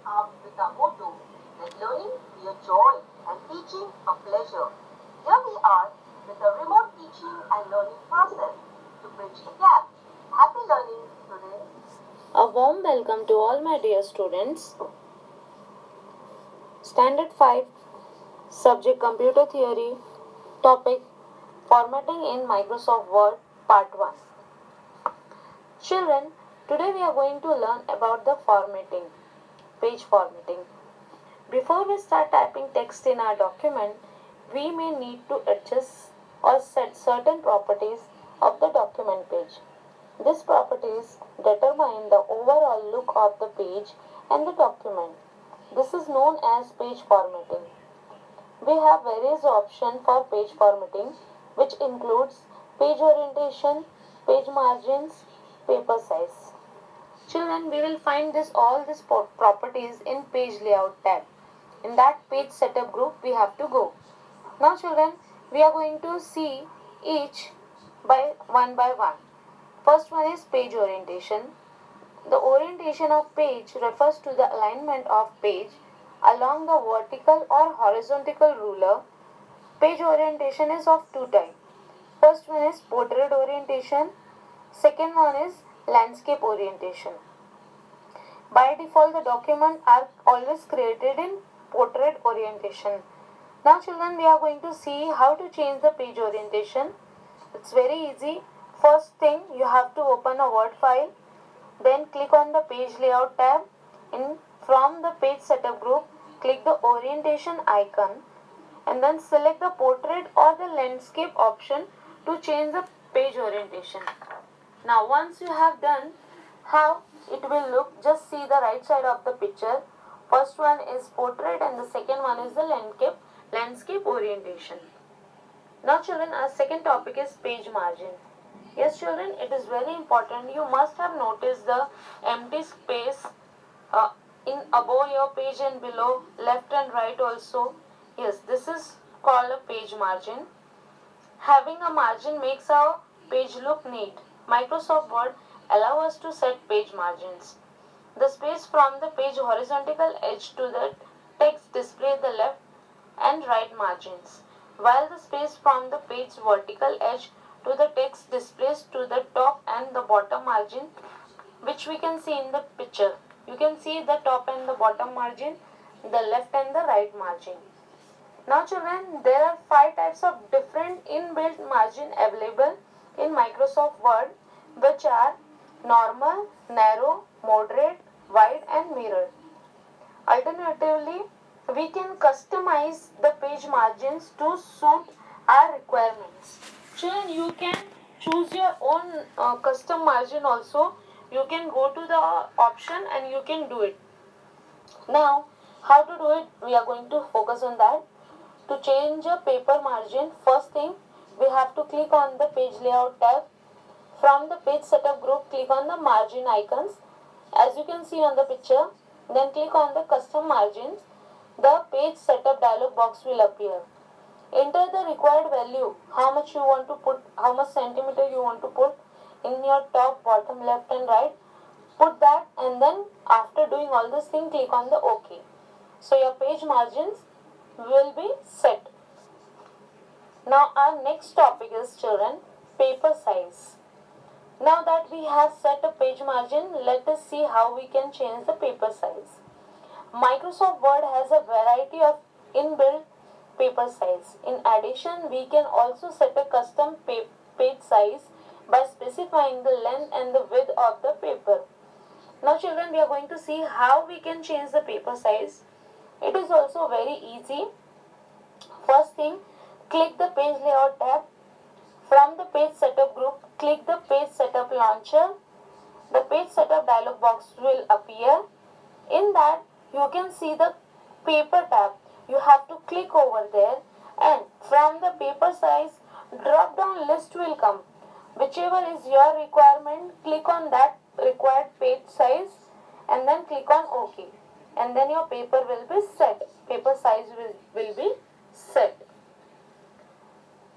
with our motto, let learning be a joy and teaching a pleasure. Here we are with a remote teaching and learning process to bridge the gap. Happy learning today. A warm welcome to all my dear students. Standard 5, subject computer theory, topic formatting in Microsoft Word, part 1. Children, today we are going to learn about the formatting, page formatting. Before we start typing text in our document, we may need to adjust or set certain properties of the document page. These properties determine the overall look of the page and the document. This is known as page formatting. We have various options for page formatting, which includes page orientation, page margins, paper size. Children, we will find all these properties in page layout tab. In that page setup group, we have to go. Now, children, we are going to see each by one. First one is page orientation. The orientation of page refers to the alignment of page along the vertical or horizontal ruler. Page orientation is of two types. First one is portrait orientation. Second one is landscape orientation. By default, the documents are always created in portrait orientation. Now children, we are going to see how to change the page orientation. It's very easy. First thing, you have to open a Word file. Then click on the page layout tab. From the page setup group, click the orientation icon and then select the portrait or the landscape option to change the page orientation. Now once you have done how it will look, just see the right side of the picture. First one is portrait and the second one is the landscape orientation. Now children, our second topic is page margin. Yes children, it is very important. You must have noticed the empty space in above your page and below, left and right also. Yes, this is called a page margin. Having a margin makes our page look neat. Microsoft Word allows us to set page margins. The space from the page horizontal edge to the text display the left and right margins, while the space from the page vertical edge to the text displays to the top and the bottom margin, which we can see in the picture. You can see the top and the bottom margin, the left and the right margin. Now children, there are 5 types of different inbuilt margin available in Microsoft Word, which are normal, narrow, moderate, wide and mirror. Alternatively, we can customize the page margins to suit our requirements. Children, you can choose your own custom margin also. You can go to the option and you can do it. Now, how to do it? We are going to focus on that. To change a paper margin, first thing, we have to click on the page layout tab. From the page setup group, click on the margin icons. As you can see on the picture, then click on the custom margins. The page setup dialog box will appear. Enter the required value, how much you want to put, how much centimeter you want to put in your top, bottom, left and right. Put that and then after doing all this thing, click on the OK. So your page margins will be set. Now our next topic is children, paper size. Now that we have set a page margin, let us see how we can change the paper size. Microsoft Word has a variety of inbuilt paper size. In addition, we can also set a custom page size by specifying the length and the width of the paper. Now children, we are going to see how we can change the paper size. It is also very easy. First thing, click the page layout tab. From the page setup group, click the page setup launcher. The page setup dialog box will appear. In that, you can see the paper tab. You have to click over there and from the paper size, drop down list will come. Whichever is your requirement, click on that required page size and then click on OK. And then your paper will be set. Paper size will be set.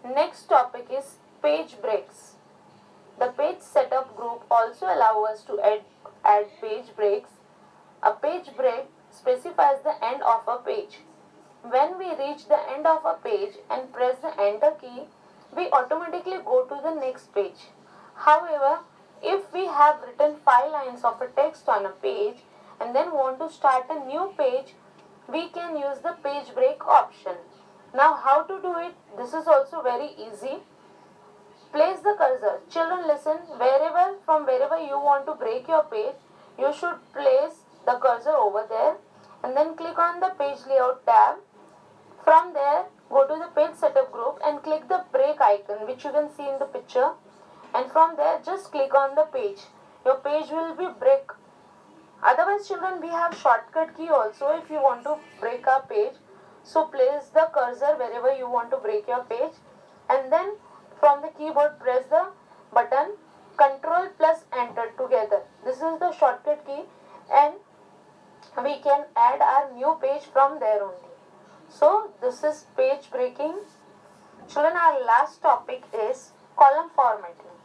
Next topic is page breaks. The page setup group also allows us to add page breaks. A page break specifies the end of a page. When we reach the end of a page and press the enter key, we automatically go to the next page. However, if we have written 5 lines of a text on a page and then want to start a new page, we can use the page break option. Now how to do it? This is also very easy. Place the cursor. Children listen, wherever you want to break your page, you should place the cursor over there and then click on the page layout tab. From there, go to the page setup group and click the break icon which you can see in the picture, and from there just click on the page. Your page will be break. Otherwise children, we have shortcut key also if you want to break a page. So place the cursor wherever you want to break your page and then from the keyboard press the button Ctrl plus enter together. This is the shortcut key and we can add our new page from there only. So this is page breaking. Children, our last topic is column formatting.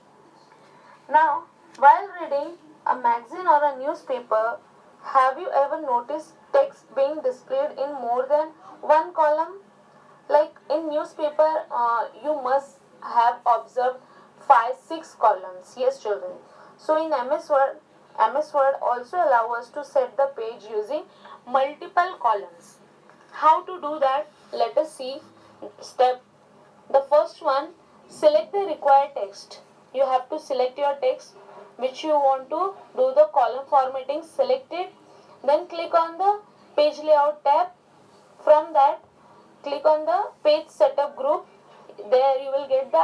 Now, while reading a magazine or a newspaper, have you ever noticed text being displayed in more than one column? Like in newspaper, you must have observed 5-6 columns. Yes, children. So in MS Word also allow us to set the page using multiple columns. How to do that? Let us see. Step. The first one, select the required text. You have to select your text which you want to do the column formatting. Select it. Then click on the page layout tab. From that, click on the page setup group. There you will get the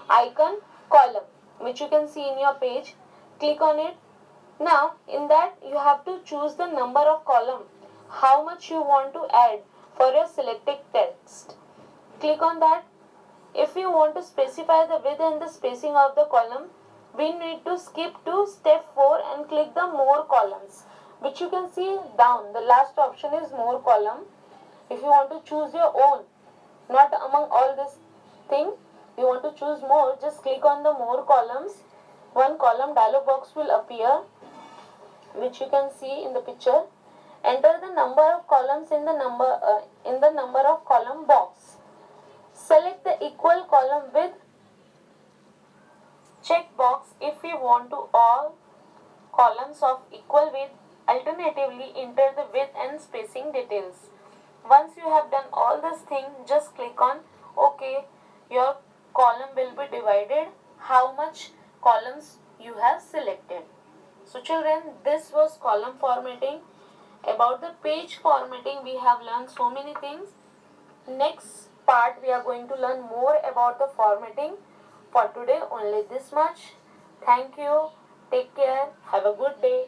icon column which you can see in your page. Click on it. Now in that you have to choose the number of column, how much you want to add for your selected text. Click on that. If you want to specify the width and the spacing of the column, we need to skip to step 4 and click the more columns which you can see down. The last option is more column. If you want to choose your own, not among all this thing, you want to choose more, just click on the more columns. One column dialog box will appear which you can see in the picture. Enter the number of columns in the number of column box. Select the equal column width. Check box if we want to all columns of equal width. Alternatively, enter the width and spacing details. Once you have done all this thing, just click on OK. Your column will be divided how much columns you have selected. So children, this was column formatting. About the page formatting, we have learned so many things. Next part, we are going to learn more about the formatting. For today, only this much. Thank you. Take care. Have a good day.